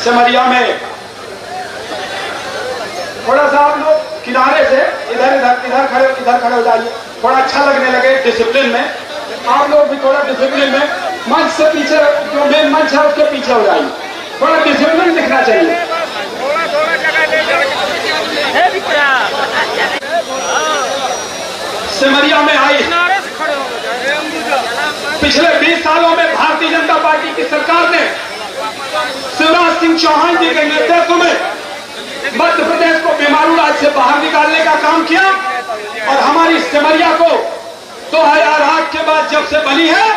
सिमरिया में थोड़ा सा आप लोग किनारे से इधर खड़े हो जाइए, थोड़ा अच्छा लगने लगे डिसिप्लिन में। आप लोग भी थोड़ा डिसिप्लिन में, मंच से पीछे, जो मेन मंच है उसके पीछे हो जाइए, थोड़ा डिसिप्लिन दिखना चाहिए। सिमरिया में आई पिछले 20 सालों में भारतीय जनता पार्टी की सरकार ने शिवराज सिंह चौहान जी के नेतृत्व में मध्य प्रदेश को बीमारू राज्य से बाहर निकालने का काम किया और हमारी सिमरिया को 2008 के बाद जब से बनी है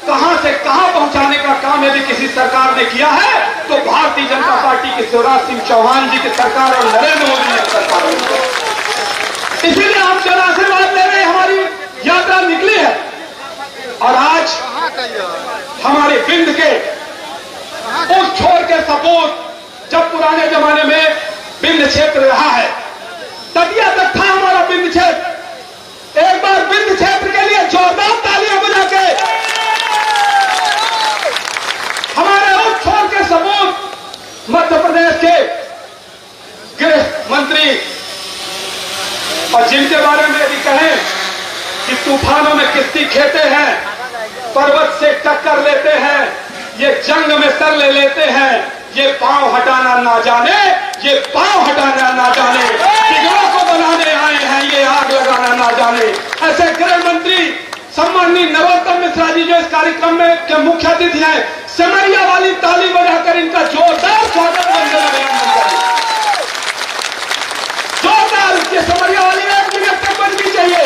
कहां से कहां पहुंचाने का काम यदि किसी सरकार ने किया है तो भारतीय जनता पार्टी की शिवराज सिंह चौहान जी की सरकार और नरेंद्र मोदी की सरकार है। इसीलिए हम जन आशीर्वाद ले रहे, हमारी यात्रा निकली है और आज हमारे बिंद के उस छोर के सपूत जब पुराने जमाने में बिंद क्षेत्र रहा है, तटिया तक था हमारा बिंद क्षेत्र। एक बार बिंद क्षेत्र के लिए जोरदार तालियां बजा के हमारे उस छोर के सपूत मध्य प्रदेश के गृह मंत्री और जिनके बारे में यदि कहें कि तूफानों में किस्ती खेते हैं, पर्वत से टक्कर लेते हैं, ये जंग में सर ले लेते हैं, ये पांव हटाना ना जाने, ये पांव हटाना ना जाने, बिगड़ों को बनाने आए हैं, ये आग लगाना ना जाने। ऐसे गृह मंत्री सम्माननीय नरोत्तम मिश्रा जी जो इस कार्यक्रम में के मुख्य अतिथि हैं, सिमरिया वाली ताली बजाकर इनका जोरदार स्वागत जोरदार इसके सिमरिया वाली 1 मिनट तक बननी चाहिए।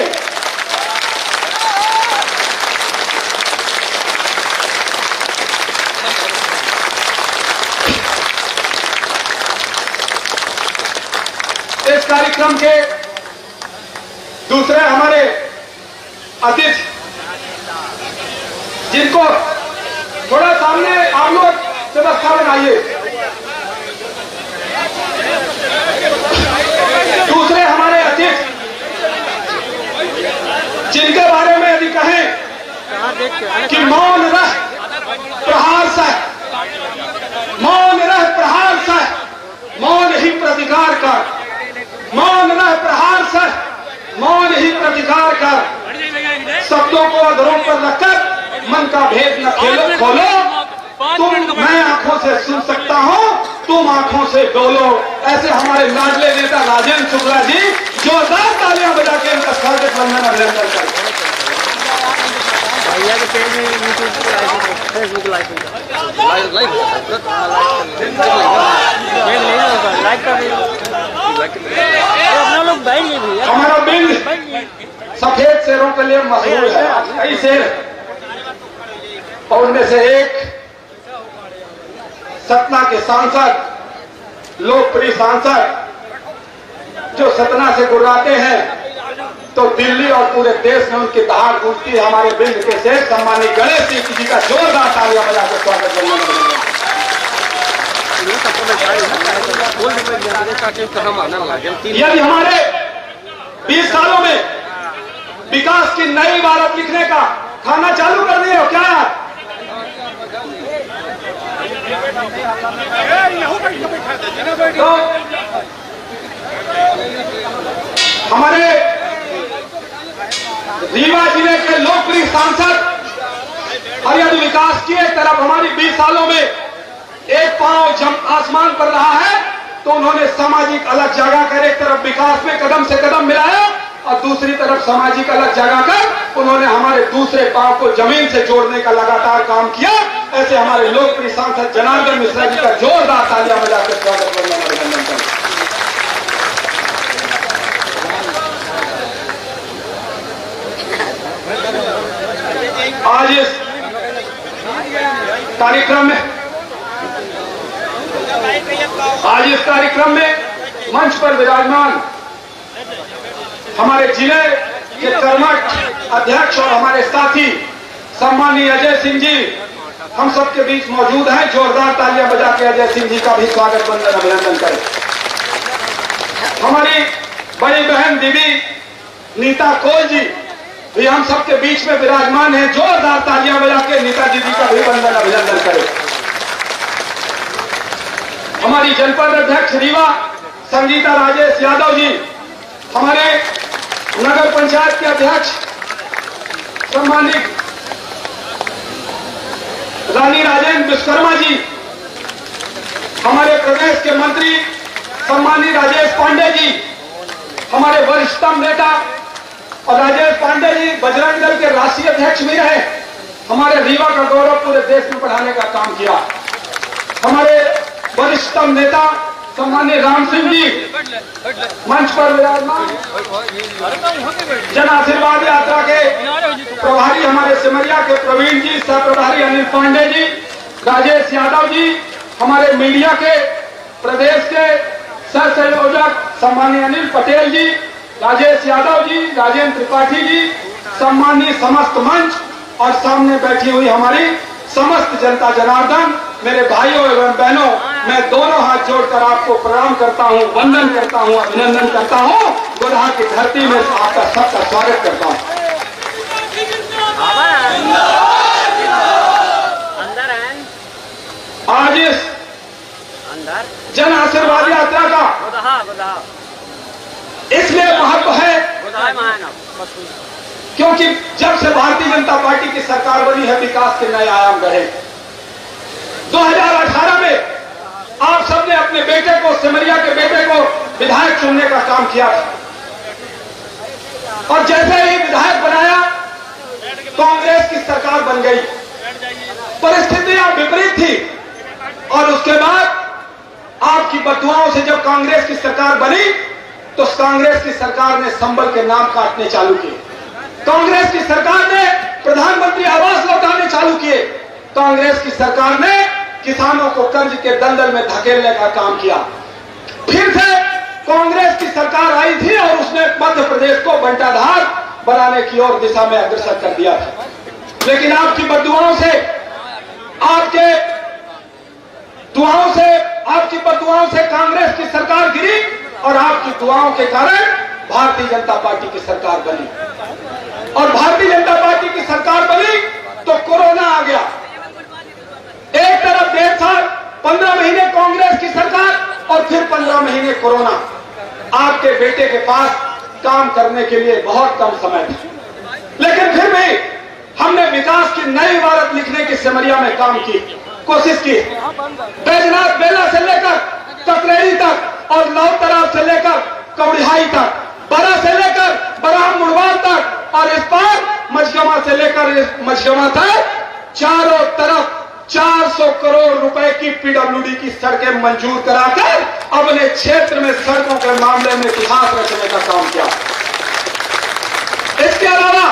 इस कार्यक्रम के दूसरे हमारे अतिथि जिनको थोड़ा सामने आप लोग व्यवस्था बनाइए, दूसरे हमारे अतिथि जिनके बारे में यदि कहें कि मौन रह प्रहार सह, मौन रह प्रहार सह, मौन ही प्रतिकार कर, मौन रह प्रहार सह, मौन ही प्रतिकार कर, शब्दों को अधरों पर रखकर मन का भेद न खोलो, मैं आंखों से सुन सकता हूं, तुम आंखों से डोलो। ऐसे हमारे लाडले नेता राजेंद्र शुक्ला जी जोरदार तालियां बजा के इनका स्वागत वंदन अभिनंदन करें। भैया के पेज में यूट्यूब फेसबुक लाइव अपना लोग बैठे भैया। हमारा बिंद सफेद शेरों के लिए मशहूर है, कई शेर, और उनमें से एक सतना के सांसद, लोकप्रिय सांसद जो सतना से गुर्राते हैं तो दिल्ली और पूरे देश में उनकी दहाड़ गूंजती है। हमारे बिंद के शेर सम्मानित गणेश जी का जोरदार तालियां बजाकर स्वागत यदि हमारे 20 सालों में विकास की नई इबारत लिखने का खाना चालू कर दिए हो क्या? तो हमारे रीवा जिले के लोकप्रिय सांसद और यदि विकास की एक तरफ हमारी 20 सालों में एक पांव आसमान पर रहा है तो उन्होंने सामाजिक अलग जगह कर एक तरफ विकास में कदम से कदम मिलाया और दूसरी तरफ सामाजिक अलग जगह कर उन्होंने हमारे दूसरे पांव को जमीन से जोड़ने का लगातार काम किया। ऐसे हमारे लोकप्रिय सांसद जनार्दन मिश्रा जी का जोरदार तालियां बजाकर स्वागत अभिनंदन करें। आज इस कार्यक्रम में मंच पर विराजमान हमारे जिले के कर्मठ अध्यक्ष और हमारे साथी सम्माननीय अजय सिंह जी हम सबके बीच मौजूद हैं। जोरदार तालियां बजा के अजय सिंह जी का भी स्वागत वंदन अभिनंदन करें। हमारी बड़ी बहन दीदी नीता कोल जी भी हम सबके बीच में विराजमान हैं। जोरदार तालियां बजा के नीता दीदी का भी वंदन अभिनंदन करें। हमारी जनपद अध्यक्ष रीवा संगीता राजेश यादव जी, हमारे नगर पंचायत के अध्यक्ष सम्मानित रानी राजेंद्र विश्वकर्मा जी, हमारे प्रदेश के मंत्री सम्मानित राजेश पांडे जी, हमारे वरिष्ठतम नेता और राजेश पांडे जी बजरंग दल के राष्ट्रीय अध्यक्ष भी रहे, हमारे रीवा का गौरव पूरे देश में बढ़ाने का काम किया। हमारे वरिष्ठतम नेता सम्मानित राम सिंह जी मंच पर विराजमान, जन आशीर्वाद यात्रा के प्रभारी हमारे सिमरिया के प्रवीण जी, सह प्रभारी अनिल पांडे जी, राजेश यादव जी, हमारे मीडिया के प्रदेश के सह संयोजक सम्मानित अनिल पटेल जी, राजेश यादव जी, राजेंद्र त्रिपाठी जी, सम्मानित समस्त मंच और सामने बैठी हुई हमारी समस्त जनता जनार्दन, मेरे भाइयों एवं बहनों, मैं दोनों हाथ जोड़कर आपको प्रणाम करता हूं, वंदन करता हूं, अभिनंदन करता हूं, गोरहा की धरती में आपका सबका स्वागत करता हूं। आज इस जन आशीर्वाद यात्रा का इसलिए महत्व है क्योंकि जब से भारतीय जनता पार्टी की सरकार बनी है, विकास के नए आयाम बढ़े। 2018 में आप सबने अपने बेटे को, सिमरिया के बेटे को विधायक चुनने का काम किया था और जैसे ही विधायक बनाया कांग्रेस की सरकार बन गई। परिस्थितियां विपरीत थी और उसके बाद आपकी बददुआओं से जब कांग्रेस की सरकार बनी तो कांग्रेस की सरकार ने संबल के नाम काटने चालू किए, कांग्रेस की सरकार ने प्रधानमंत्री आवास लौटाने चालू किए, कांग्रेस की सरकार ने किसानों को कर्ज के दलदल में धकेलने का काम किया। फिर से कांग्रेस की सरकार आई थी और उसने मध्य प्रदेश को बंटाधार बनाने की ओर दिशा में अग्रसर कर दिया था। लेकिन आपकी बददुआओं से, आपके दुआओं से, आपकी बददुआओं से कांग्रेस की सरकार गिरी और आपकी दुआओं के कारण भारतीय जनता पार्टी की सरकार बनी और भारतीय जनता पार्टी की सरकार बनी तो कोरोना आ गया। एक तरफ 1.5 साल 15 महीने कांग्रेस की सरकार और फिर 15 महीने कोरोना। आपके बेटे के पास काम करने के लिए बहुत कम समय था, लेकिन फिर भी हमने विकास की नई इबारत लिखने की सिमरिया में काम की, कोशिश की। बैजनाथ बेला से लेकर ककरेड़ी तक और लौतराव से लेकर कौड़िहाई तक, बरा से लेकर बराम मुड़वाल तक और इस पार मझगमा से लेकर मझगमा तक चारों तरफ 400 करोड़ रुपए की पीडब्ल्यूडी की सड़कें मंजूर कराकर अपने क्षेत्र में सड़कों के मामले में इतिहास रचने का काम किया। इसके अलावा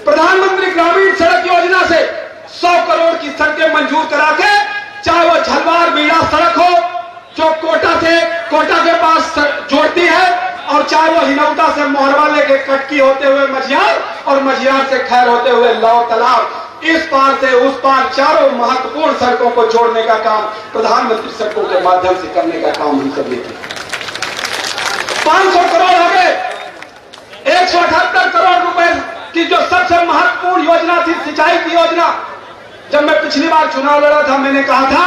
प्रधानमंत्री ग्रामीण सड़क योजना से 100 करोड़ की सड़कें मंजूर करा के, चाहे वो झलवार बीड़ा सड़क हो जो कोटा के पास जोड़ती है और चाहे वो हिनौता से मोहरवा लेके कटकी होते हुए मझियार और मझियार से खैर होते हुए लौ तालाब, इस पार से उस पार चारों महत्वपूर्ण सड़कों को जोड़ने का काम प्रधानमंत्री सड़कों के माध्यम से करने का काम हम सब लेते। 500 करोड़ हो गए, 178 करोड़ रुपए की जो सबसे महत्वपूर्ण योजना थी सिंचाई की योजना। जब मैं पिछली बार चुनाव लड़ा था मैंने कहा था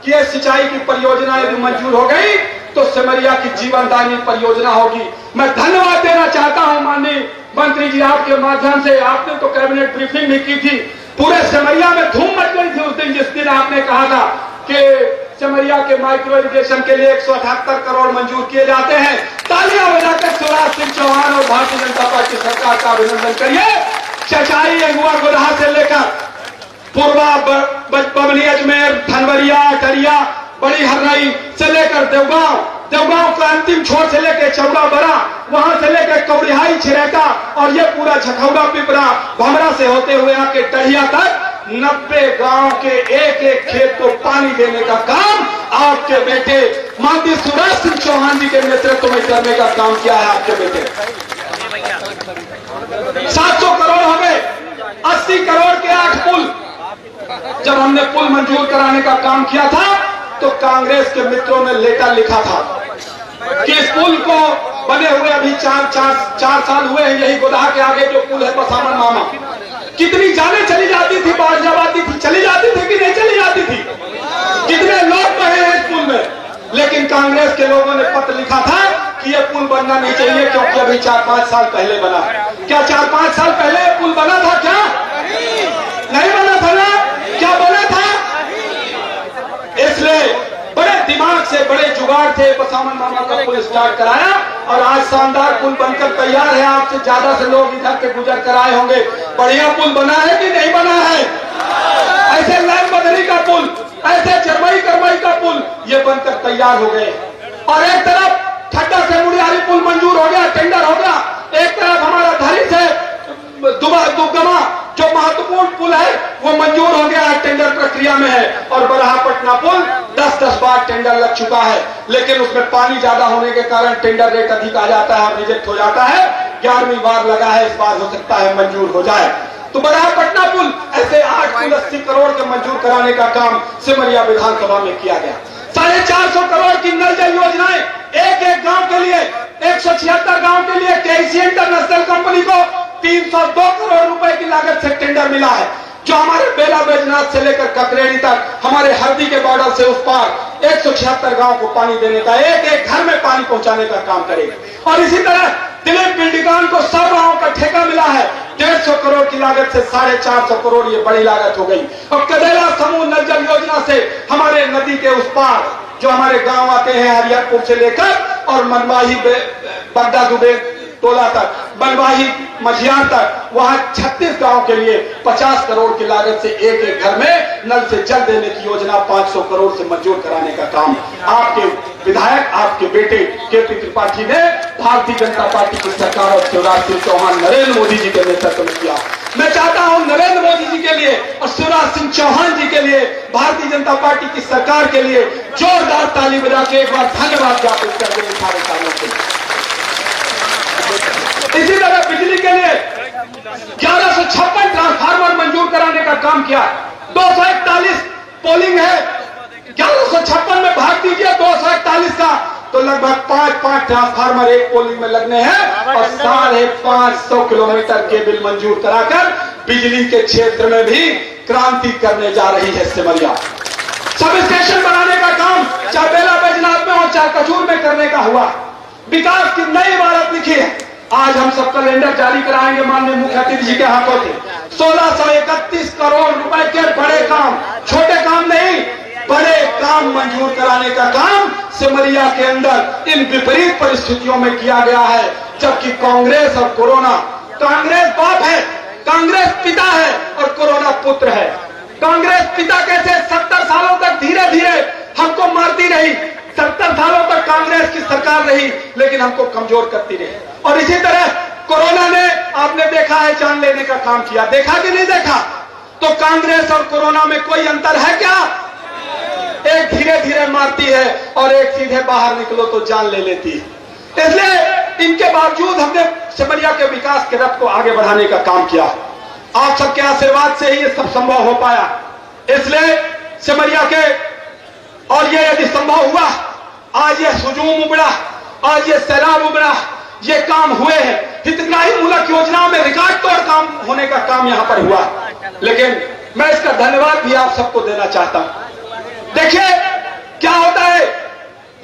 कि यह सिंचाई की परियोजना यदि मंजूर हो गई तो सिमरिया की जीवनदायिनी परियोजना होगी। मैं धन्यवाद देना चाहता हूं माननीय मंत्री जी, आपके माध्यम से। आपने तो कैबिनेट ब्रीफिंग भी की थी, पूरे सिमरिया में धूम मच गई थी उस दिन जिस दिन आपने कहा था कि सिमरिया के माइक्रो इरिगेशन के लिए 178 करोड़ मंजूर किए जाते हैं। तालियां बजाकर शिवराज सिंह चौहान और भारतीय जनता पार्टी सरकार का अभिनंदन करिए। चचाई अगुआ गोरहा से लेकर पूर्वा बबनी, अजमेर, धनवरिया, अटरिया, बड़ी हरनई से लेकर देवगांव का अंतिम छोर से लेकर चौड़ा बड़ा, वहां से लेकर कौड़िहाई, छिरेटा और ये पूरा झखौड़ा, पिपरा, भमरा से होते हुए आके टहिया तक 90 गांव के एक एक खेत को पानी देने का काम आपके बेटे माननीय शिवराज सिंह चौहान जी के नेतृत्व में करने का काम किया है आपके बेटे। 700 करोड़ हो गए, 80 करोड़ के 8 पुल। जब हमने पुल मंजूर कराने का काम किया था तो कांग्रेस के मित्रों ने लेटर लिखा था कि इस पुल को बने हुए अभी 4 साल हुए हैं। यही गोरहा के आगे जो पुल है बसामन मामा, कितनी जाने चली जाती थी, बाढ़ जब आती थी चली जाती थी कि नहीं चली जाती थी, कितने लोग बहे हैं इस पुल चाहिए, क्योंकि अभी 4-5 साल पहले बना। क्या 4-5 साल पहले पुल बना था? क्या नहीं बना था ना? क्या बना था? इसलिए बड़े दिमाग से, बड़े जुगाड़ थे, बसावन मामा का पुल स्टार्ट कराया और आज शानदार पुल बनकर तैयार है। आपसे ज्यादा से लोग इधर से गुजर कर आए होंगे। बढ़िया पुल बना है कि नहीं बना है? ऐसे लाइन बदरी का पुल, ऐसे चरमई करमई का पुल ये बनकर तैयार हो गए। और एक तरफ ठट्टा से मुड़ियारी पुल मंजूर हो गया, टेंडर हो गया। एक तरफ हमारा धरी से दुगमा जो महत्वपूर्ण पुल है वो मंजूर हो गया है, टेंडर प्रक्रिया में है। और बरहा-पटना पुल 10-10 बार टेंडर लग चुका है, लेकिन उसमें पानी ज्यादा होने के कारण टेंडर रेट अधिक आ जाता है और रिजेक्ट हो जाता है। 11वीं बार लगा है, इस बार हो सकता है मंजूर हो जाए। तो बरहा-पटना पुल ऐसे 8 पुल 80 करोड़ के मंजूर कराने का काम सिमरिया विधानसभा में किया गया। 450 करोड़ की नल जल योजनाएं एक एक गांव के लिए, 176 गांव के लिए केसी इंटरनेशनल कंपनी को 302 करोड़ रुपए की लागत से टेंडर मिला है, जो हमारे बेला बैजनाथ से लेकर ककरेड़ी तक, हमारे हरदी के बॉर्डर से उस पार 176 गांव को पानी देने का, एक एक घर में पानी पहुंचाने का काम करेगा। और इसी तरह दिलीप बिल्डिकान को 100 गांव का ठेका मिला है, 150 करोड़ की लागत से 450 करोड़, ये बड़ी लागत हो गई। और कदेला समूह नल जल योजना से हमारे नदी के उस पार जो हमारे गांव आते हैं हरिहरपुर से लेकर और मनवाही बगदा दुबे टोला तक, बनवाही मझियार तक, वहां 36 गांव के लिए 50 करोड़ की लागत से एक एक घर में नल से जल देने की योजना 500 करोड़ से मंजूर कराने का काम आपके विधायक, आपके बेटे केपी त्रिपाठी ने भारतीय जनता पार्टी की सरकार और शिवराज सिंह चौहान, नरेंद्र मोदी जी के नेतृत्व में किया। मैं चाहता हूं नरेंद्र मोदी जी के लिए और शिवराज सिंह चौहान जी के लिए, भारतीय जनता पार्टी की सरकार के लिए जोरदार ताली बजा के एक बार धन्यवाद ज्ञापित कर दें सारे कार्यों के लिए। इसी तरह बिजली के लिए 1156 ट्रांसफार्मर मंजूर कराने का काम किया। 241 पोलिंग है, 1156 में भाग दीजिए 241 का, तो लगभग 5 ट्रांसफार्मर एक पोलिंग में लगने हैं और 550 किलोमीटर केबल मंजूर कराकर बिजली के क्षेत्र में भी क्रांति करने जा रही है सिमरिया। सब स्टेशन बनाने का काम चाहे बेला बैजनाथ में हो चाहे कचूर में करने का हुआ। विकास की नई इमारत लिखी है। आज हम सब कैलेंडर जारी कराएंगे माननीय मुख्य अतिथि जी के हाथों से। 1631 करोड़ रुपए के बड़े काम, छोटे काम नहीं, बड़े काम मंजूर कराने का काम सिमरिया के अंदर इन विपरीत परिस्थितियों में किया गया है, जबकि कांग्रेस और कोरोना, कांग्रेस बाप है, कांग्रेस पिता है और कोरोना पुत्र है। कांग्रेस पिता कैसे 70 सालों तक धीरे धीरे हमको मारती रही, 70 सालों तक कांग्रेस की सरकार रही, लेकिन हमको कमजोर करती रही। और इसी तरह कोरोना ने, आपने देखा है, जान लेने का काम किया। देखा कि नहीं देखा? तो कांग्रेस और कोरोना में कोई अंतर है क्या? एक धीरे धीरे मारती है और एक सीधे बाहर निकलो तो जान ले लेती है। इसलिए इनके बावजूद हमने सिमरिया के विकास के रथ को आगे बढ़ाने का काम किया। आप सबके आशीर्वाद से ही ये सब संभव हो पाया। इसलिए सिमरिया के, और ये यदि संभव हुआ, आज ये हुजूम उमड़ा, आज ये सैलाब उमड़ा, ये काम हुए हैं। हितग्राही मूलक योजनाओं में रिकॉर्ड तोड़ काम होने का काम यहां पर हुआ। लेकिन मैं इसका धन्यवाद भी आप सबको देना चाहता हूं। देखिए क्या होता है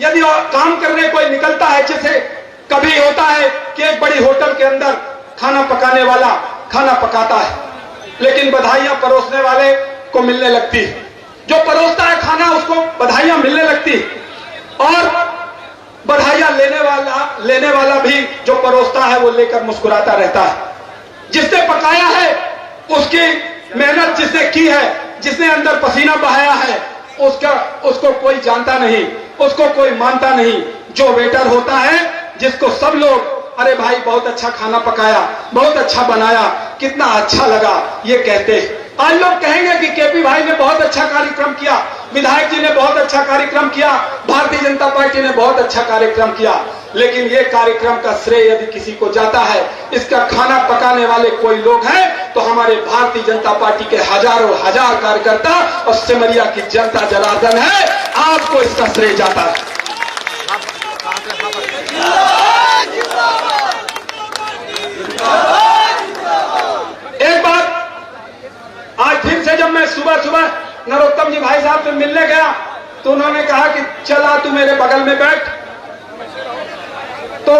यदि काम करने कोई निकलता है, जैसे कभी होता है कि एक बड़ी होटल के अंदर खाना पकाने वाला खाना पकाता है, लेकिन बधाइयां परोसने वाले को मिलने लगती, जो परोसता है खाना उसको बधाइयां मिलने लगती, और बधाइयां लेने वाला भी जो परोसता है वो लेकर मुस्कुराता रहता है। जिसने पकाया है उसकी मेहनत जिसने की है, जिसने अंदर पसीना बहाया है, उसको कोई जानता नहीं, उसको कोई मानता नहीं। जो वेटर होता है जिसको सब लोग, अरे भाई बहुत अच्छा खाना पकाया, बहुत अच्छा बनाया, कितना अच्छा लगा, ये कहते हैं। आज लोग कहेंगे कि केपी भाई ने बहुत अच्छा कार्यक्रम किया, विधायक जी ने बहुत अच्छा कार्यक्रम किया, भारतीय जनता पार्टी ने बहुत अच्छा कार्यक्रम किया। लेकिन ये कार्यक्रम का श्रेय यदि किसी को जाता है, इसका खाना पकाने वाले कोई लोग हैं, तो हमारे भारतीय जनता पार्टी के हजारों हजार कार्यकर्ता और सिमरिया की जनता जनार्दन है। आपको इसका श्रेय जाता है। एक बात, आज फिर से जब मैं सुबह सुबह नरोत्तम जी भाई साहब से मिलने गया, तो उन्होंने कहा कि चला तू मेरे बगल में बैठ। तो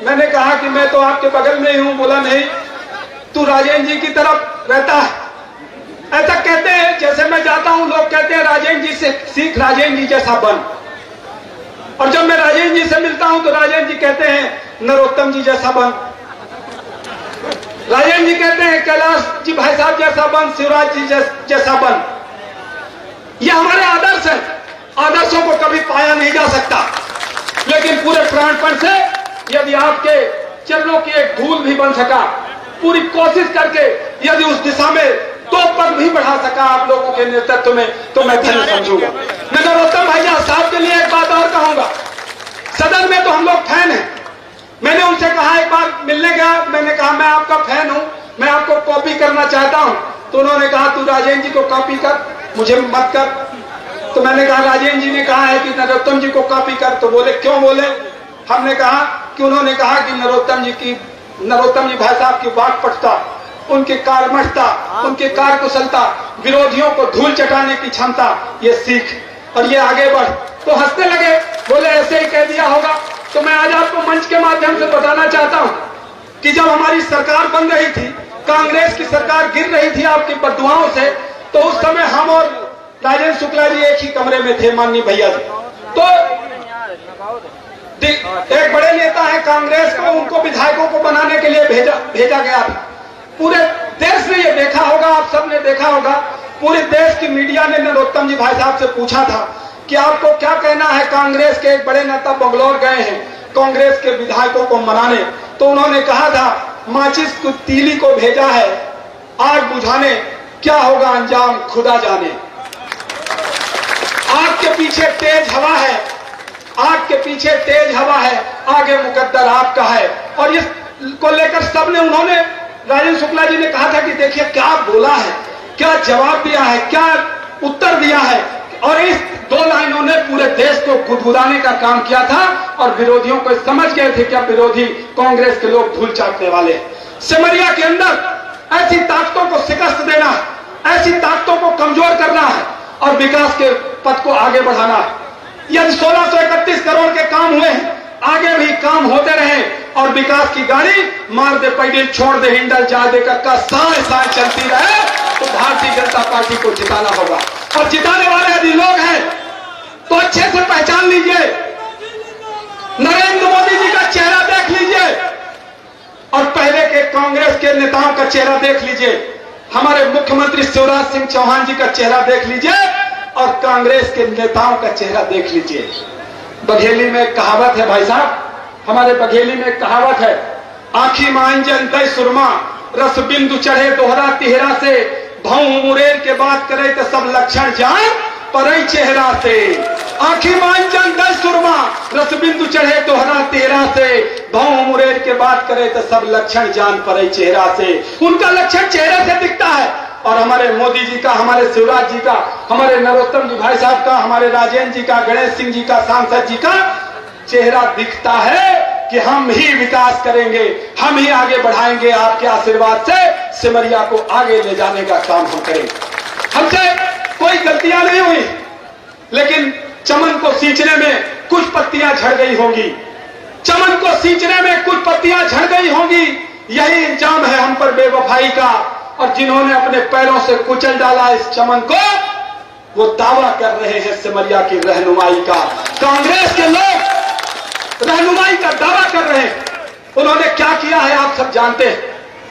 मैंने कहा कि मैं तो आपके बगल में ही हूं। बोला नहीं, तू राजेंद्र जी की तरफ रहता है। ऐसा कहते हैं, जैसे मैं जाता हूं लोग कहते हैं राजेंद्र जी से सीख, राजेंद्र जी जैसा बन। और जब मैं राजेंद्र जी से मिलता हूं तो राजेंद्र जी कहते हैं नरोत्तम जी जैसा बन। राजेंद्र जी कहते हैं कैलाश जी भाई साहब जैसा बन, शिवराज जी जैसा बन। ये हमारे आदर्श है। आदर्शों को कभी पाया नहीं जा सकता, लेकिन पूरे प्राणपण से यदि आपके चरणों की एक धूल भी बन सका, पूरी कोशिश करके यदि उस दिशा में 2 पग भी बढ़ा सका आप लोगों के नेतृत्व में, तो मैं धन्य समझूंगा। मैं नरोत्तम भाईजा साहब के लिए एक बात और कहूंगा। सदन में तो हम लोग फैन हैं। मैंने उनसे कहा, एक बार मिलने गया, मैंने कहा मैं आपका फैन हूं, मैं आपको कॉपी करना चाहता हूं। तो उन्होंने कहा तू राजेंद्र जी को कॉपी कर, मुझे मत कर। तो मैंने कहा राजेंद्र जी ने कहा है कि नरोत्तम जी को कॉपी कर। तो बोले क्यों? बोले हमने कहा कि उन्होंने कहा कि नरोत्तम जी भाई साहब की वाक्पटुता, उनकी कार्यमठता, उनकी कार्यकुशलता, विरोधियों को धूल चटाने की क्षमता, ये सीख और ये आगे बढ़। तो हंसने लगे, बोले ऐसे ही कह दिया होगा। तो मैं आज आपको मंच के माध्यम से बताना चाहता हूं कि जब हमारी सरकार बन रही थी, कांग्रेस की सरकार गिर रही थी आपकी बददुआओं से, तो उस समय हम और राजेंद्र शुक्ला जी एक ही कमरे में थे, माननीय भैया जी। तो एक बड़े नेता है कांग्रेस को, उनको विधायकों को बनाने के लिए भेजा गया था। पूरे देश ने ये देखा होगा, आप सबने देखा होगा, पूरे देश की मीडिया ने नरोत्तम जी भाई साहब से पूछा था कि आपको क्या कहना है। कांग्रेस के एक बड़े नेता बंगलौर गए हैं कांग्रेस के विधायकों को मनाने, तो उन्होंने कहा था माचिस की तीली को भेजा है आग बुझाने, क्या होगा अंजाम खुदा जाने। आग के पीछे तेज हवा है, आग के पीछे तेज हवा है, आगे मुकद्दर आपका है। और इस को लेकर सबने, उन्होंने राजेंद्र शुक्ला जी ने कहा था कि देखिए क्या बोला है, क्या जवाब दिया है, क्या उत्तर दिया है। और इस 2 लाइनों ने पूरे देश को गुदगुदाने का काम किया था और विरोधियों को समझ गए थे कि अब विरोधी कांग्रेस के लोग धूल चाटने वाले। सिमरिया के अंदर ऐसी ताकतों को शिकस्त देना, ऐसी ताकतों को कमजोर करना है और विकास के पथ को आगे बढ़ाना है। यदि 1631 करोड़ के काम हुए हैं, आगे भी काम होते रहे और विकास की गाड़ी मार दे पैडल छोड़ दे हिंडल जा दे का साए साए चलती रहे, तो भारतीय जनता पार्टी को जिताना होगा। और जिताने वाले यदि लोग हैं तो अच्छे से पहचान लीजिए, नरेंद्र मोदी जी का चेहरा देख लीजिए और पहले के कांग्रेस के नेताओं का चेहरा देख लीजिए, हमारे मुख्यमंत्री शिवराज सिंह चौहान जी का चेहरा देख लीजिए और कांग्रेस के नेताओं का चेहरा देख लीजिए। बघेली में एक कहावत है भाई साहब, हमारे बघेली में एक कहावत है, आंखी मांजन तय सुरमा रस बिंदु चढ़े दोहरा तिहरा से, भाऊ मुरेर के बात करे तो सब लक्षण जान परई चेहरा से। आंखी मांजन तय सुरमा रस बिंदु चढ़े दोहरा तिहरा से, भाऊ मुरेर के बात करे तो सब लक्षण जान परई चेहरा से। उनका लक्षण चेहरे से दिखता है और हमारे मोदी जी का, हमारे शिवराज जी का, हमारे नरोत्तम जी भाई साहब का, हमारे राजेंद्र जी का, गणेश सिंह जी का, सांसद जी का चेहरा दिखता है कि हम ही विकास करेंगे, हम ही आगे बढ़ाएंगे। आपके आशीर्वाद से सिमरिया को आगे ले जाने का काम हम करेंगे। हमसे कोई गलतियां नहीं हुई, लेकिन चमन को सींचने में कुछ पत्तियां झड़ गई होंगी, चमन को सींचने में कुछ पत्तियां झड़ गई होंगी। यही इंजाम है हम पर बेवफाई का। और जिन्होंने अपने पैरों से कुचल डाला इस चमन को, वो दावा कर रहे हैं सिमरिया की रहनुमाई का। कांग्रेस के लोग रहनुमाई का दावा कर रहे हैं। उन्होंने क्या किया है आप सब जानते हैं।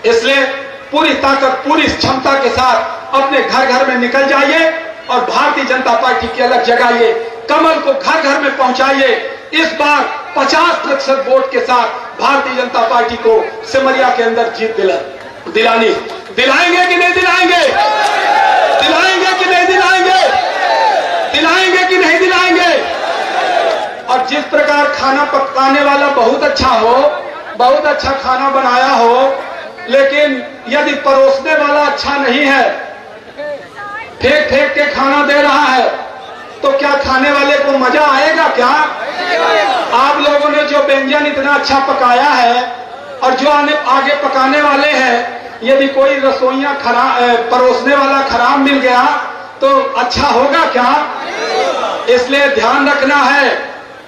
इसलिए पूरी ताकत, पूरी क्षमता के साथ अपने घर घर में निकल जाइए और भारतीय जनता पार्टी की अलग जगाइए, कमल को घर घर में पहुंचाइए। इस बार 50% वोट के साथ भारतीय जनता पार्टी को सिमरिया के अंदर जीत दिलाएंगे कि नहीं दिलाएंगे? दिलाएंगे कि नहीं दिलाएंगे? दिलाएंगे कि नहीं दिलाएंगे? और जिस प्रकार खाना पकाने वाला बहुत अच्छा हो, बहुत अच्छा खाना बनाया हो, लेकिन यदि परोसने वाला अच्छा नहीं है, फेंक फेंक के खाना दे रहा है, तो क्या खाने वाले को मजा आएगा क्या? आप लोगों ने जो व्यंजन इतना अच्छा पकाया है और जो आगे पकाने वाले हैं, यदि कोई रसोइया परोसने वाला खराब मिल गया तो अच्छा होगा क्या? इसलिए ध्यान रखना है,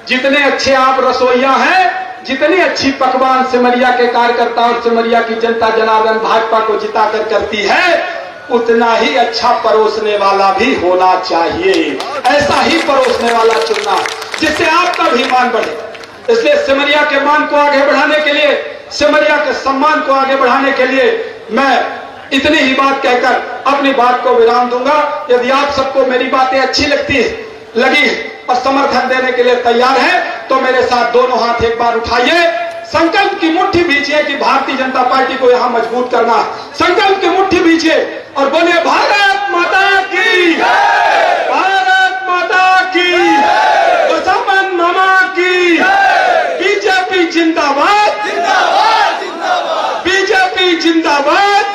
जितने अच्छे आप रसोइया हैं जितनी अच्छी पकवान सिमरिया के कार्यकर्ता और सिमरिया की जनता जनार्दन भाजपा को जिताकर करती है, उतना ही अच्छा परोसने वाला भी होना चाहिए। ऐसा ही परोसने वाला चुनना जिससे आपका भी मान बढ़े। इसलिए सिमरिया के मान को आगे बढ़ाने के लिए, सिमरिया के सम्मान को आगे बढ़ाने के लिए मैं इतनी ही बात कहकर अपनी बात को विराम दूंगा। यदि आप सबको मेरी बातें अच्छी लगी और समर्थन देने के लिए तैयार है तो मेरे साथ दोनों हाथ एक बार उठाइए, संकल्प की मुट्ठी भींचिए कि भारतीय जनता पार्टी को यहां मजबूत करना। संकल्प की मुट्ठी भींचिए और बोलिए भारत माता की, भारत माता की, बसवन मामा की, बीजेपी जिंदाबाद, बीजेपी जिंदाबाद,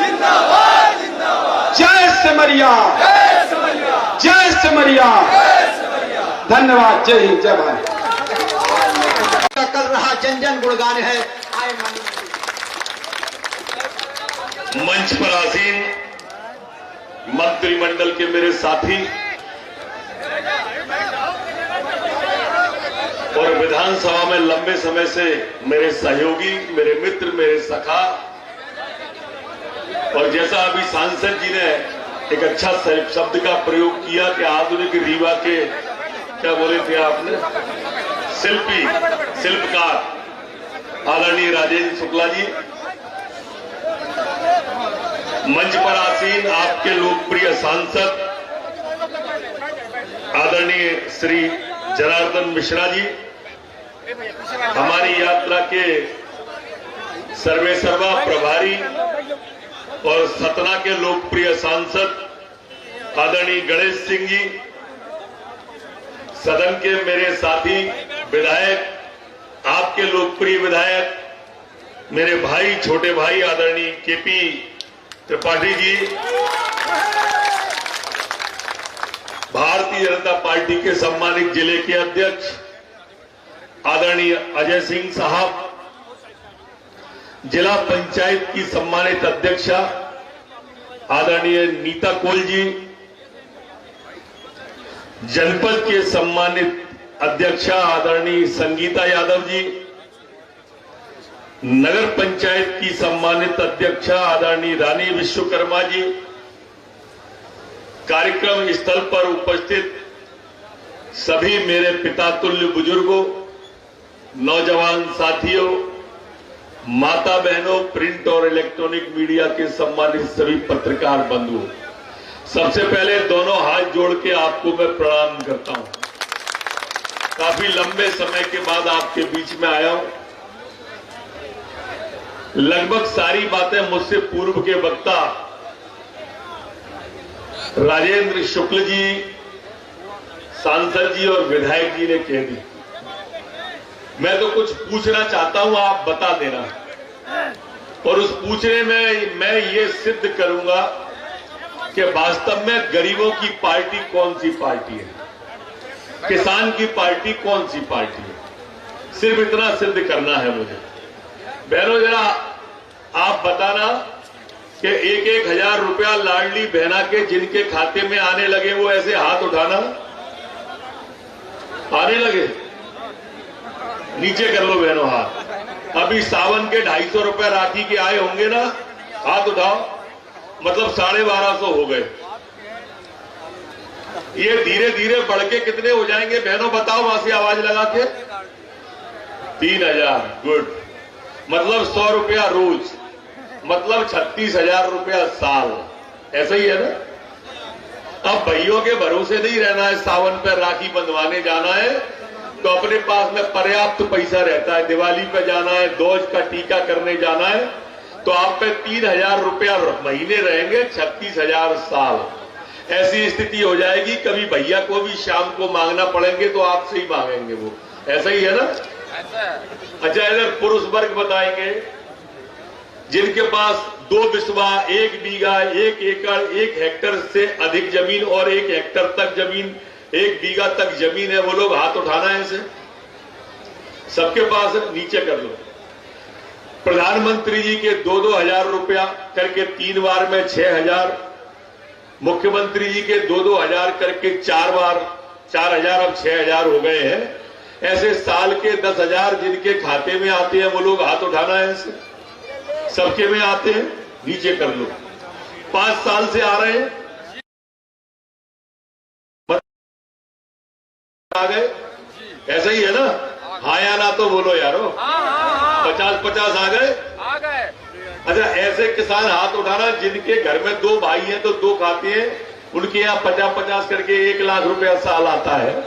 जय सिमरिया, जय सिमरिया। धन्यवाद। जय हिंद, जय भारत। कर रहा जन जन गुणगान है। मंच पर आसीन मंत्रिमंडल के मेरे साथी और विधानसभा में लंबे समय से मेरे सहयोगी, मेरे मित्र, मेरे सखा, और जैसा अभी सांसद जी ने एक अच्छा शब्द का प्रयोग किया कि आधुनिक रीवा के, क्या बोले थे आपने, शिल्पकार आदरणीय राजेंद्र शुक्ला जी, मंच पर आसीन आपके लोकप्रिय सांसद आदरणीय श्री जनार्दन मिश्रा जी, हमारी यात्रा के सर्वेसर्वा प्रभारी और सतना के लोकप्रिय सांसद आदरणीय गणेश सिंह जी, सदन के मेरे साथी विधायक, आपके लोकप्रिय विधायक, मेरे भाई, छोटे भाई आदरणीय केपी त्रिपाठी जी, भारतीय जनता पार्टी के सम्मानित जिले के अध्यक्ष आदरणीय अजय सिंह साहब, जिला पंचायत की सम्मानित अध्यक्षा आदरणीय नीता कोल जी, जनपद के सम्मानित अध्यक्षा आदरणीय संगीता यादव जी, नगर पंचायत की सम्मानित अध्यक्षा आदरणीय रानी विश्वकर्मा जी, कार्यक्रम स्थल पर उपस्थित सभी मेरे पितातुल्य बुजुर्गों, नौजवान साथियों, माता बहनों, प्रिंट और इलेक्ट्रॉनिक मीडिया के सम्मानित सभी पत्रकार बंधुओं, सबसे पहले दोनों हाथ जोड़ के आपको मैं प्रणाम करता हूं। काफी लंबे समय के बाद आपके बीच में आया हूं। लगभग सारी बातें मुझसे पूर्व के वक्ता राजेंद्र शुक्ल जी, सांसद जी और विधायक जी ने कह दी। मैं तो कुछ पूछना चाहता हूं, आप बता देना, और उस पूछने में मैं ये सिद्ध करूंगा कि वास्तव में गरीबों की पार्टी कौन सी पार्टी है, किसान की पार्टी कौन सी पार्टी है। सिर्फ इतना सिद्ध करना है मुझे। बहनों, जरा आप बताना कि 1,000 रुपया लाडली बहना के जिनके खाते में आने लगे वो ऐसे हाथ उठाना। आने लगे? नीचे कर लो बहनों हाथ। अभी सावन के 250 रुपया राखी के आए होंगे ना, हाथ उठाओ। मतलब 1250 हो गए। ये धीरे धीरे बढ़ के कितने हो जाएंगे बहनों, बताओ वहां से आवाज लगा के। 3,000। गुड। मतलब 100 रुपया रोज, मतलब 36,000 रुपया साल। ऐसा ही है ना। अब भाइयों के भरोसे नहीं रहना है। सावन पर राखी बंधवाने जाना है तो अपने पास में पर्याप्त पैसा रहता है। दिवाली पे जाना है, दोज का टीका करने जाना है तो आप पे 3,000 रुपया महीने रहेंगे, 36,000 साल। ऐसी स्थिति हो जाएगी, कभी भैया को भी शाम को मांगना पड़ेंगे तो आपसे ही मांगेंगे वो। ऐसा ही है ना। अच्छा, इधर पुरुष वर्ग बताएंगे जिनके पास 2 बिस्वा, 1 बीघा, 1 एकड़, 1 हेक्टर से अधिक जमीन और 1 हेक्टर तक जमीन, 1 बीघा तक जमीन है, वो लोग हाथ उठाना है। ऐसे सबके पास नीचे कर लो। प्रधानमंत्री जी के 2-2 हजार रुपया करके 3 बार में 6,000, मुख्यमंत्री जी के 2-2 हजार करके 4 बार 4,000, अब 6,000 हो गए हैं। ऐसे साल के 10,000 जिनके खाते में आते हैं वो लोग हाथ उठाना है। ऐसे सबके में आते हैं, नीचे कर लो। 5 साल से आ रहे हैं, आ गए, ऐसा ही है ना? हाँ या ना तो बोलो यारो। 50-50 आ गए। अच्छा, ऐसे किसान हाथ उठाना जिनके घर में 2 भाई हैं तो 2 खाते हैं, उनके यहाँ 50-50 करके 1 लाख रुपया साल आता है।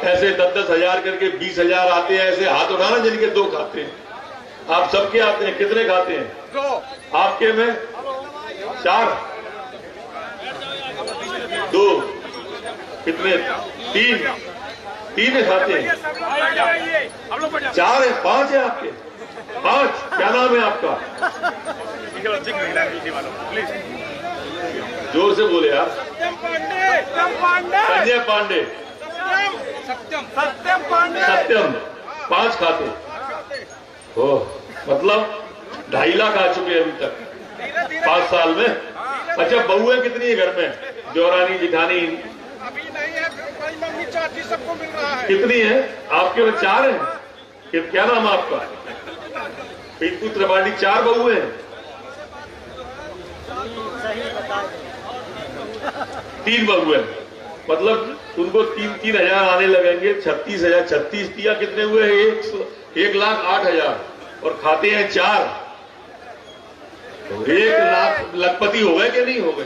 ऐसे 10-10 हजार करके 20,000 आते हैं। ऐसे हाथ उठाना जिनके 2 खाते हैं। आप सबके आते हैं, कितने खाते हैं? 2। आपके में 4, 2, कितने? 3 खाते हैं। 4 है, 5 है आपके? 5। क्या नाम है आपका? जोर से बोले यार। संजय पांडे। सत्यम। 5 खाते हो, मतलब 2.5 लाख आ चुके हैं अभी तक 5 साल में। अच्छा, बहुएं कितनी है घर में? जोरानी जिठानी अभी नहीं है, बड़ी मम्मी चाची सबको मिल रहा है। कितनी है? आपके में 4 हैं। क्या नाम है आपका? पिंटू त्रिपाठी। 4 बहुएं हैं। 3 बहुएं, मतलब उनको 3-3 हजार आने लगेंगे। 36,000। 36 दिया कितने हुए? 1,08,000 और खाते हैं 4। 1 लाख लखपति हो गए कि नहीं हो गए?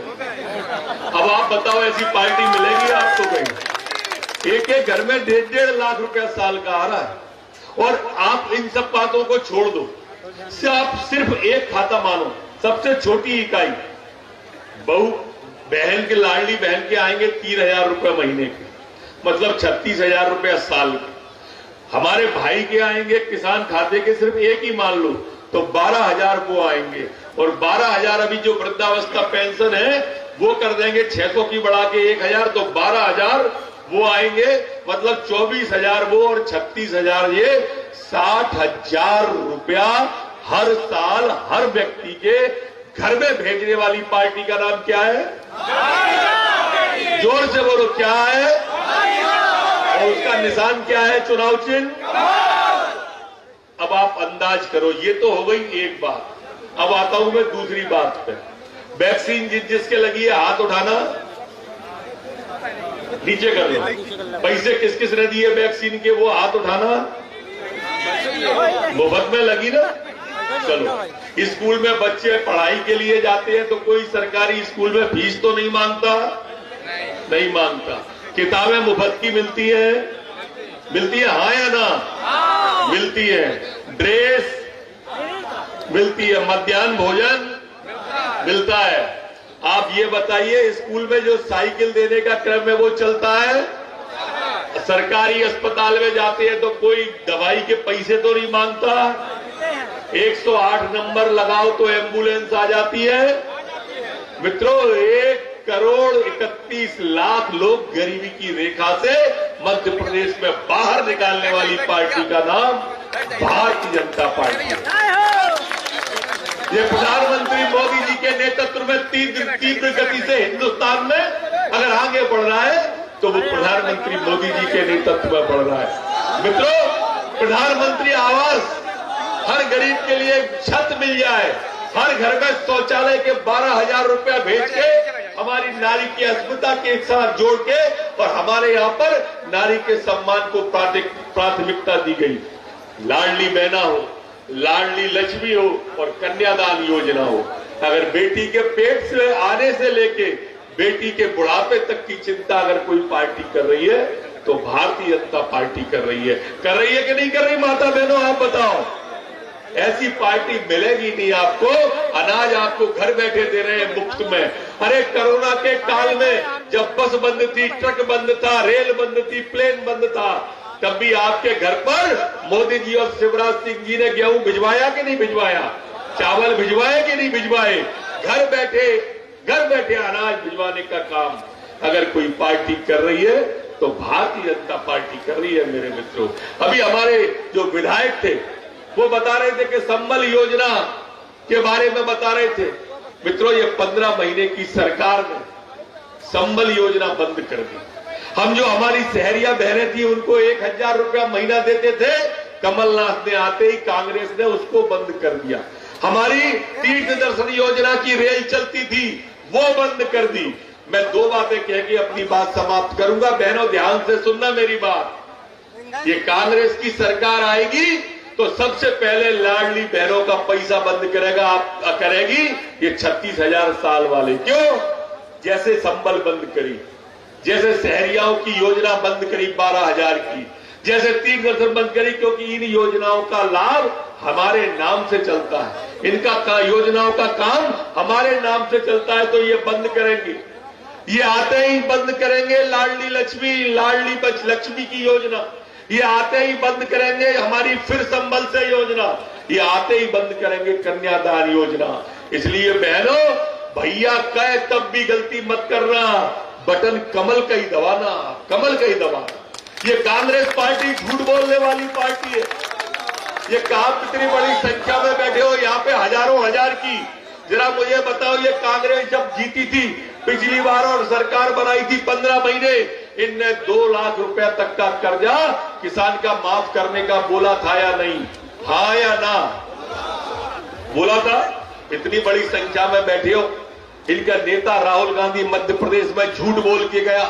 अब आप बताओ, ऐसी पार्टी मिलेगी आपको कहीं? एक घर में 1.5 लाख रुपया साल का आ रहा है। और आप इन सब बातों को छोड़ दो, आप सिर्फ एक खाता मानो। सबसे छोटी इकाई बहू बहन के, लाडली बहन के आएंगे 3,000 रुपये महीने के, मतलब 36,000 रुपया साल के। हमारे भाई के आएंगे किसान खाते के, सिर्फ एक ही मान लो तो 12,000 वो आएंगे। और 12,000 अभी जो वृद्धावस्था पेंशन है वो कर देंगे 600 की बढ़ा के 1,000, तो 12,000 वो आएंगे, मतलब 24,000 वो और 36,000 ये। 60,000 रुपया हर साल हर व्यक्ति के घर में भेजने वाली पार्टी का नाम क्या है? जोर से बोलो, क्या है? और उसका निशान क्या है? चुनाव चिन्ह। अब आप अंदाज करो, ये तो हो गई एक बात। अब आता हूं मैं दूसरी बात पे। वैक्सीन जिसके लगी है हाथ उठाना, नीचे कर लो। पैसे किस किस ने दिए वैक्सीन के, वो हाथ उठाना। मुफ्त में लगी ना? चलो, स्कूल में बच्चे पढ़ाई के लिए जाते हैं तो कोई सरकारी स्कूल में फीस तो नहीं मांगता? नहीं मांगता। किताबें मुफ्त की मिलती है? मिलती है, हाँ या ना? मिलती है। ड्रेस मिलती है। मध्याह्न भोजन मिलता है। आप ये बताइए, स्कूल में जो साइकिल देने का क्रम है वो चलता है? सरकारी अस्पताल में जाते हैं तो कोई दवाई के पैसे तो नहीं मांगता? 108 नंबर लगाओ तो एम्बुलेंस आ जाती है। मित्रों, 1,31,00,000 लोग गरीबी की रेखा से मध्य प्रदेश में बाहर निकालने वाली पार्टी का नाम भारतीय जनता पार्टी है। ये प्रधानमंत्री मोदी जी के नेतृत्व में तीव्र गति से हिंदुस्तान में अगर आगे बढ़ रहा है तो वो प्रधानमंत्री मोदी जी के नेतृत्व में बढ़ रहा है। मित्रों, प्रधानमंत्री आवास, हर गरीब के लिए छत मिल जाए, हर घर में शौचालय के 12,000 रुपया भेज के हमारी नारी की अस्मिता के साथ जोड़ के, और हमारे यहां पर नारी के सम्मान को प्राथमिकता दी गई। लाडली बहना हो, लाडली लक्ष्मी हो और कन्यादान योजना हो। अगर बेटी के पेट से आने से लेके बेटी के बुढ़ापे तक की चिंता अगर कोई पार्टी कर रही है तो भारतीय जनता पार्टी कर रही है। कर रही है कि नहीं कर रही? माता बहनों, आप बताओ। ऐसी पार्टी मिलेगी नहीं आपको। अनाज आपको घर बैठे दे रहे हैं मुफ्त में। अरे कोरोना के काल में जब बस बंद थी, ट्रक बंद था, रेल बंद थी, प्लेन बंद था, तब भी आपके घर पर मोदी जी और शिवराज सिंह जी ने गेहूं भिजवाया कि नहीं भिजवाया? चावल भिजवाए कि नहीं भिजवाए? घर बैठे अनाज भिजवाने का काम अगर कोई पार्टी कर रही है तो भारतीय जनता पार्टी कर रही है। मेरे मित्रों, अभी हमारे जो विधायक थे वो बता रहे थे कि संबल योजना के बारे में बता रहे थे। मित्रों, ये 15 महीने की सरकार ने संबल योजना बंद कर दी। हम जो हमारी शहरिया बहनें थी उनको 1000 रुपया महीना देते थे, कमलनाथ ने आते ही कांग्रेस ने उसको बंद कर दिया। हमारी तीर्थ दर्शन योजना की रेल चलती थी, वो बंद कर दी। मैं 2 बातें कह के अपनी बात समाप्त करूंगा। बहनों ध्यान से सुनना मेरी बात। ये कांग्रेस की सरकार आएगी तो सबसे पहले लाडली बहनों का पैसा बंद करेगी ये 36,000 साल वाले। क्यों? जैसे संबल बंद करी, जैसे शहरियाओं की योजना बंद करी 12,000 की, जैसे तीर्थ दर्शन बंद करी, क्योंकि इन योजनाओं का लाभ हमारे नाम से चलता है, इनका योजनाओं का काम हमारे नाम से चलता है, तो ये बंद करेंगे। ये आते ही बंद करेंगे लाडली लक्ष्मी की योजना, ये आते ही बंद करेंगे हमारी फिर संबल से योजना, ये आते ही बंद करेंगे कन्यादान योजना। इसलिए बहनों, भैया कहे तब भी गलती मत करना, बटन कमल का ही दबाना, कमल का ही दबाना। ये कांग्रेस पार्टी झूठ बोलने वाली पार्टी है। ये आप इतनी बड़ी संख्या में बैठे हो यहाँ पे हजारों हजार की, जरा मुझे बताओ, ये कांग्रेस जब जीती थी पिछली बार और सरकार बनाई थी 15 महीने, इनने 2 लाख रुपया तक का कर्जा किसान का माफ करने का बोला था या नहीं? हाँ या ना? बोला था। इतनी बड़ी संख्या में बैठे हो। इनका नेता राहुल गांधी मध्य प्रदेश में झूठ बोल के गया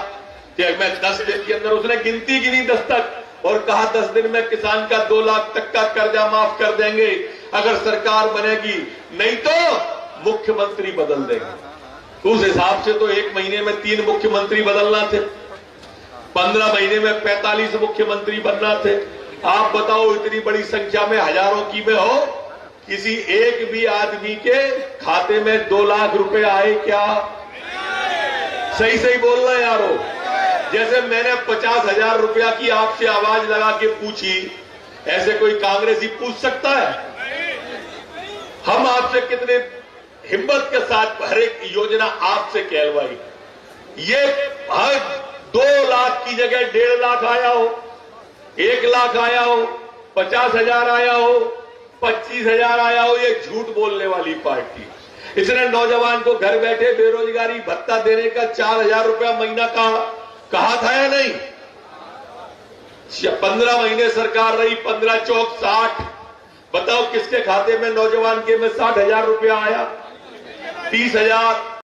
कि मैं 10 दिन के अंदर, उसने गिनती गिनी 10 तक और कहा 10 दिन में किसान का 2 लाख तक का कर्जा माफ कर देंगे अगर सरकार बनेगी, नहीं तो मुख्यमंत्री बदल देंगे। उस हिसाब से तो 1 महीने में 3 मुख्यमंत्री बदलना थे, 15 महीने में 45 मुख्यमंत्री बनना थे। आप बताओ, इतनी बड़ी संख्या में हजारों की में हो, किसी एक भी आदमी के खाते में 2 लाख रुपए आए क्या? सही सही बोलना यारो। जैसे मैंने 50,000 रुपया की आपसे आवाज लगा के पूछी, ऐसे कोई कांग्रेसी पूछ सकता है? हम आपसे कितने हिम्मत के साथ हर एक योजना आपसे कहलवाई। ये हर 2 लाख की जगह 1.5 लाख आया हो, 1 लाख आया हो, 50,000 आया हो, 25,000 आया हो, ये झूठ बोलने वाली पार्टी। इसने नौजवान को घर बैठे बेरोजगारी भत्ता देने का 4,000 रुपया महीना कहा था या नहीं? 15 महीने सरकार रही, 15 चौक 60। बताओ किसके खाते में नौजवान के में 60,000 रुपया आया? 30,000,